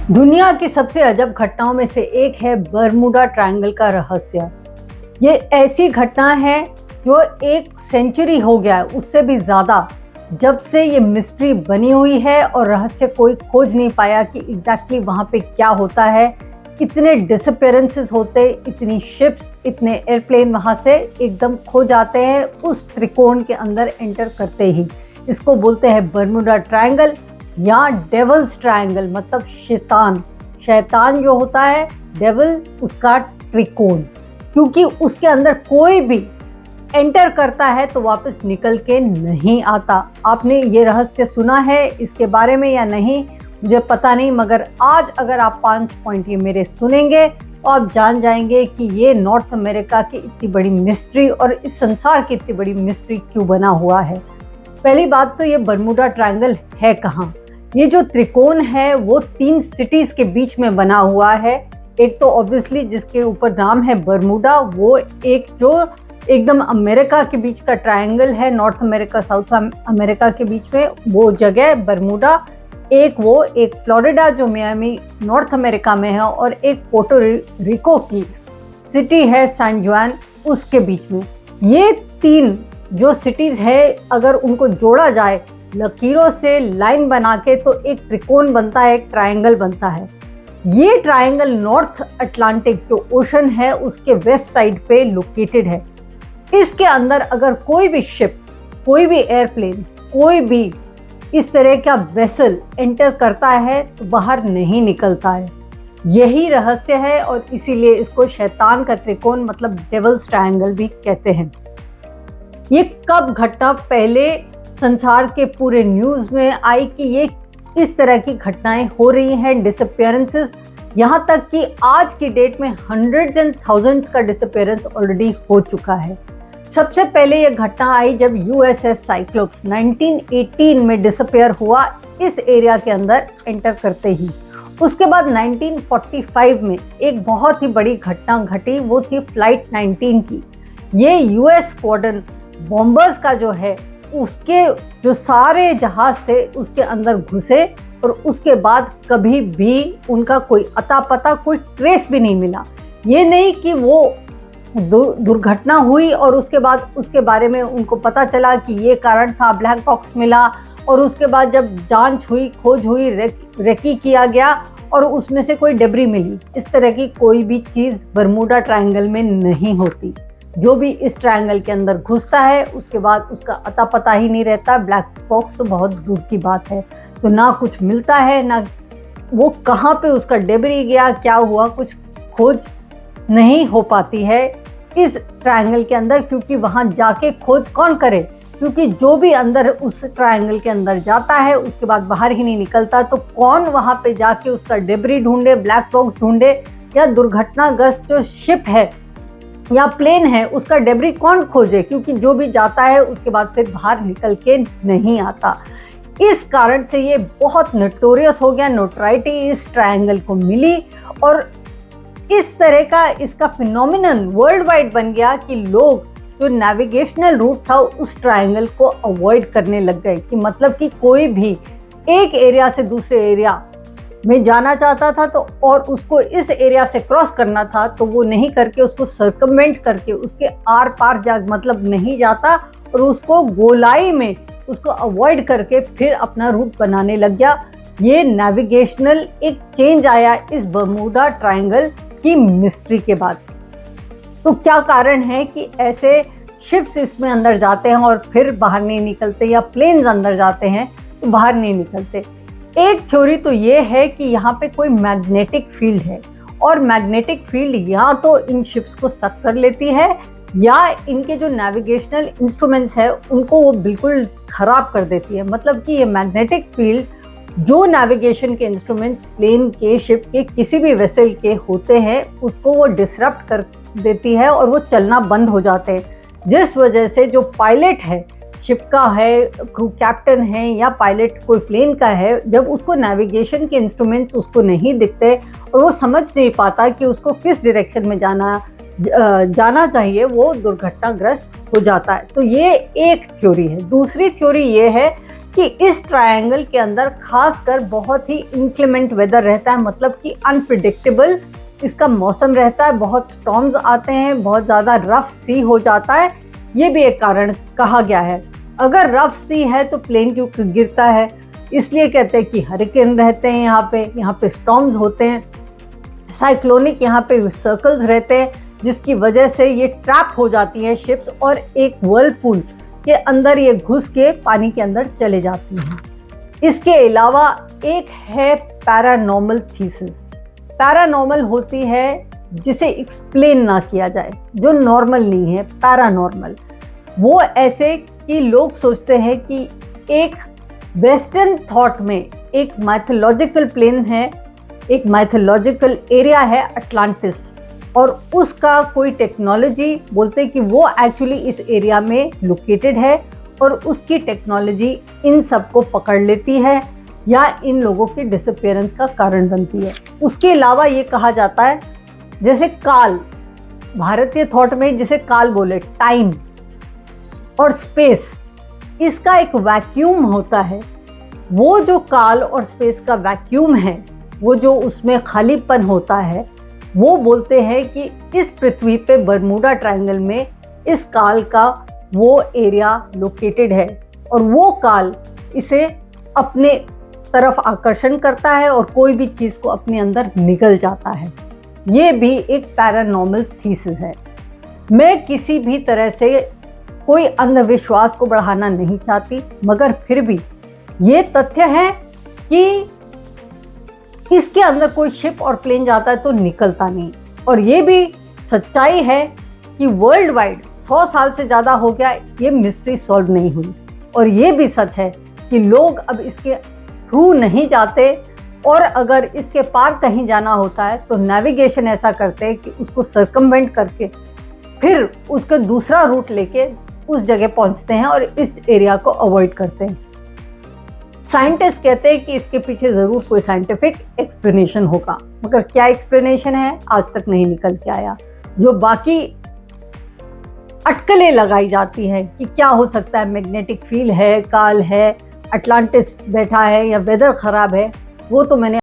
दुनिया की सबसे अजब घटनाओं में से एक है बरमूडा ट्रायंगल का रहस्य। ये ऐसी घटना है जो एक सेंचुरी हो गया है, उससे भी ज़्यादा, जब से ये मिस्ट्री बनी हुई है और रहस्य कोई खोज नहीं पाया कि एग्जैक्टली वहाँ पे क्या होता है। इतने डिसअपीयरेंसेस होते, इतनी शिप्स, इतने एयरप्लेन वहाँ से एकदम खो जाते हैं उस त्रिकोण के अंदर एंटर करते ही। इसको बोलते हैं बरमूडा ट्रायंगल या डेविल्स ट्रायंगल, मतलब शैतान जो होता है, डेविल उसका त्रिकोण, क्योंकि उसके अंदर कोई भी एंटर करता है तो वापस निकल के नहीं आता। आपने ये रहस्य सुना है इसके बारे में या नहीं मुझे पता नहीं, मगर आज अगर आप 5 पॉइंट ये मेरे सुनेंगे तो आप जान जाएंगे कि ये नॉर्थ अमेरिका की इतनी बड़ी मिस्ट्री और इस संसार की इतनी बड़ी मिस्ट्री क्यों बना हुआ है। पहली बात तो ये बरमूडा ट्रायंगल है कहाँ। ये जो त्रिकोण है वो 3 सिटीज़ के बीच में बना हुआ है। एक तो ऑब्वियसली जिसके ऊपर नाम है बरमूडा, वो एक जो एकदम अमेरिका के बीच का ट्रायंगल है, नॉर्थ अमेरिका साउथ अमेरिका के बीच में वो जगह बरमूडा। एक फ्लोरिडा जो मियामी नॉर्थ अमेरिका में है, और एक पोर्टो रिको की सिटी है सैन जुआन, उसके बीच में। ये 3 जो सिटीज़ है अगर उनको जोड़ा जाए लकीरों से लाइन बना के तो एक त्रिकोण बनता है, एक ट्रायंगल बनता है। ये ट्रायंगल नॉर्थ अटलांटिक जो ओशन है उसके वेस्ट साइड पे लोकेटेड है। इसके अंदर अगर कोई भी शिप, कोई भी एयरप्लेन, कोई भी इस तरह का वेसल एंटर करता है तो बाहर नहीं निकलता है। यही रहस्य है और इसीलिए इसको शैतान का त्रिकोण मतलब डेविल्स ट्रायंगल भी कहते हैं। ये कब घटना पहले संसार के पूरे न्यूज़ में आई कि ये इस तरह की घटनाएं हो रही हैं, डिसअपीयरेंसेस, यहाँ तक कि आज की डेट में हंड्रेड्स एंड थाउजेंड्स का डिसअपीयरेंस ऑलरेडी हो चुका है। सबसे पहले ये घटना आई जब यूएसएस साइक्लोप्स 1918 में डिसअपीयर हुआ इस एरिया के अंदर एंटर करते ही। उसके बाद 1945 में एक बहुत ही बड़ी घटना घटी, वो थी फ्लाइट 19 की। ये यूएस स्क्वाड्रन बॉम्बर्स का जो है उसके जो सारे जहाज थे उसके अंदर घुसे और उसके बाद कभी भी उनका कोई अता पता, कोई ट्रेस भी नहीं मिला। ये नहीं कि वो दुर्घटना हुई और उसके बाद उसके बारे में उनको पता चला कि ये कारण था, ब्लैक बॉक्स मिला, और उसके बाद जब जांच हुई, खोज हुई, रेकी किया गया और उसमें से कोई डेब्री मिली। इस तरह की कोई भी चीज़ बरमूडा ट्रायंगल में नहीं होती। जो भी इस ट्रायंगल के अंदर घुसता है उसके बाद उसका अता पता ही नहीं रहता। ब्लैक बॉक्स तो बहुत दूर की बात है, तो ना कुछ मिलता है, ना वो कहाँ पे उसका डेब्री गया, क्या हुआ, कुछ खोज नहीं हो पाती है इस ट्रायंगल के अंदर, क्योंकि वहाँ जाके खोज कौन करे, क्योंकि जो भी अंदर उस ट्रायंगल के अंदर जाता है उसके बाद बाहर ही नहीं निकलता। तो कौन वहाँ पे जाके उसका डेब्री ढूंढे, ब्लैक बॉक्स ढूंढे, या दुर्घटनाग्रस्त जो शिप है या प्लेन है उसका डेब्री कौन खोजे, क्योंकि जो भी जाता है उसके बाद फिर बाहर निकल के नहीं आता। इस कारण से ये बहुत नोटोरियस हो गया, नोटोराइटी इस ट्रायंगल को मिली और इस तरह का इसका फिनोमिनन वर्ल्ड वाइड बन गया कि लोग जो नेविगेशनल रूट था उस ट्रायंगल को अवॉइड करने लग गए। कि मतलब कि कोई भी एक एरिया से दूसरे एरिया में जाना चाहता था तो और उसको इस एरिया से क्रॉस करना था तो वो नहीं करके उसको सर्कमवेंट करके उसके आर पार मतलब नहीं जाता और उसको गोलाई में उसको अवॉइड करके फिर अपना रूट बनाने लग गया। ये नेविगेशनल एक चेंज आया इस बरमूडा ट्रायंगल की मिस्ट्री के बाद। तो क्या कारण है कि ऐसे शिप्स इसमें अंदर जाते हैं और फिर बाहर नहीं निकलते, या प्लेन्स अंदर जाते हैं तो बाहर नहीं निकलते। एक थ्योरी तो ये है कि यहाँ पे कोई मैग्नेटिक फील्ड है और मैग्नेटिक फील्ड या तो इन शिप्स को सक कर लेती है या इनके जो नेविगेशनल इंस्ट्रूमेंट्स है उनको वो बिल्कुल ख़राब कर देती है। मतलब कि ये मैग्नेटिक फील्ड जो नेविगेशन के इंस्ट्रूमेंट्स प्लेन के, शिप के, किसी भी वेसल के होते हैं उसको वो डिसरप्ट कर देती है और वो चलना बंद हो जाते हैं, जिस वजह से जो पायलट है, शिप का है, क्रू कैप्टन है या पायलट कोई प्लेन का है, जब उसको नेविगेशन के इंस्ट्रूमेंट्स उसको नहीं दिखते और वो समझ नहीं पाता कि उसको किस डायरेक्शन में जाना चाहिए, वो दुर्घटनाग्रस्त हो जाता है। तो ये एक थ्योरी है। दूसरी थ्योरी ये है कि इस ट्रायंगल के अंदर खासकर बहुत ही इंक्लेमेंट वेदर रहता है, मतलब कि अनप्रिडिक्टेबल इसका मौसम रहता है, बहुत स्टॉर्म्स आते हैं, बहुत ज़्यादा रफ सी हो जाता है। ये भी एक कारण कहा गया है। अगर रफ सी है तो प्लेन क्यों गिरता है, इसलिए कहते हैं कि हरिकेन रहते हैं यहाँ पे स्टॉर्म्स होते हैं, साइक्लोनिक यहाँ पे सर्कल्स रहते हैं, जिसकी वजह से ये ट्रैप हो जाती है शिप्स और एक वर्लपूल के अंदर ये घुस के पानी के अंदर चले जाती हैं। इसके अलावा एक है पैरानॉर्मल थीसिस। पैरानॉर्मल होती है जिसे एक्सप्लेन ना किया जाए, जो नॉर्मल नहीं है, पैरानॉर्मल। वो ऐसे कि लोग सोचते हैं कि एक वेस्टर्न थॉट में एक माइथोलॉजिकल प्लेन है, एक माइथोलॉजिकल एरिया है अटलांटिस, और उसका कोई टेक्नोलॉजी बोलते हैं कि वो एक्चुअली इस एरिया में लोकेटेड है और उसकी टेक्नोलॉजी इन सबको पकड़ लेती है या इन लोगों की डिसअपीयरेंस का कारण बनती है। उसके अलावा ये कहा जाता है जैसे काल, भारतीय थॉट में जिसे काल बोले, टाइम और स्पेस, इसका एक वैक्यूम होता है। वो जो काल और स्पेस का वैक्यूम है, वो जो उसमें खालीपन होता है, वो बोलते हैं कि इस पृथ्वी पे बरमूडा ट्रायंगल में इस काल का वो एरिया लोकेटेड है और वो काल इसे अपने तरफ आकर्षण करता है और कोई भी चीज़ को अपने अंदर निगल जाता है। ये भी एक पैरानॉर्मल थीसिस है। मैं किसी भी तरह से कोई अंधविश्वास को बढ़ाना नहीं चाहती, मगर फिर भी ये तथ्य है कि इसके अंदर कोई शिप और प्लेन जाता है तो निकलता नहीं। और ये भी सच्चाई है कि वर्ल्ड वाइड 100 साल से ज़्यादा हो गया ये मिस्ट्री सॉल्व नहीं हुई। और ये भी सच है कि लोग अब इसके थ्रू नहीं जाते, और अगर इसके पार कहीं जाना होता है तो नेविगेशन ऐसा करते हैं कि उसको सर्कमवेंट करके फिर उसका दूसरा रूट लेके उस जगह पहुंचते हैं और इस एरिया को अवॉइड करते हैं। साइंटिस्ट कहते हैं कि इसके पीछे ज़रूर कोई साइंटिफिक एक्सप्लेनेशन होगा, मगर क्या एक्सप्लेनेशन है आज तक नहीं निकल के आया। जो बाकी अटकलें लगाई जाती हैं कि क्या हो सकता है, मैग्नेटिक फील्ड है, काल है, अटलांटिस बैठा है या वेदर ख़राब है, वो तो मैंने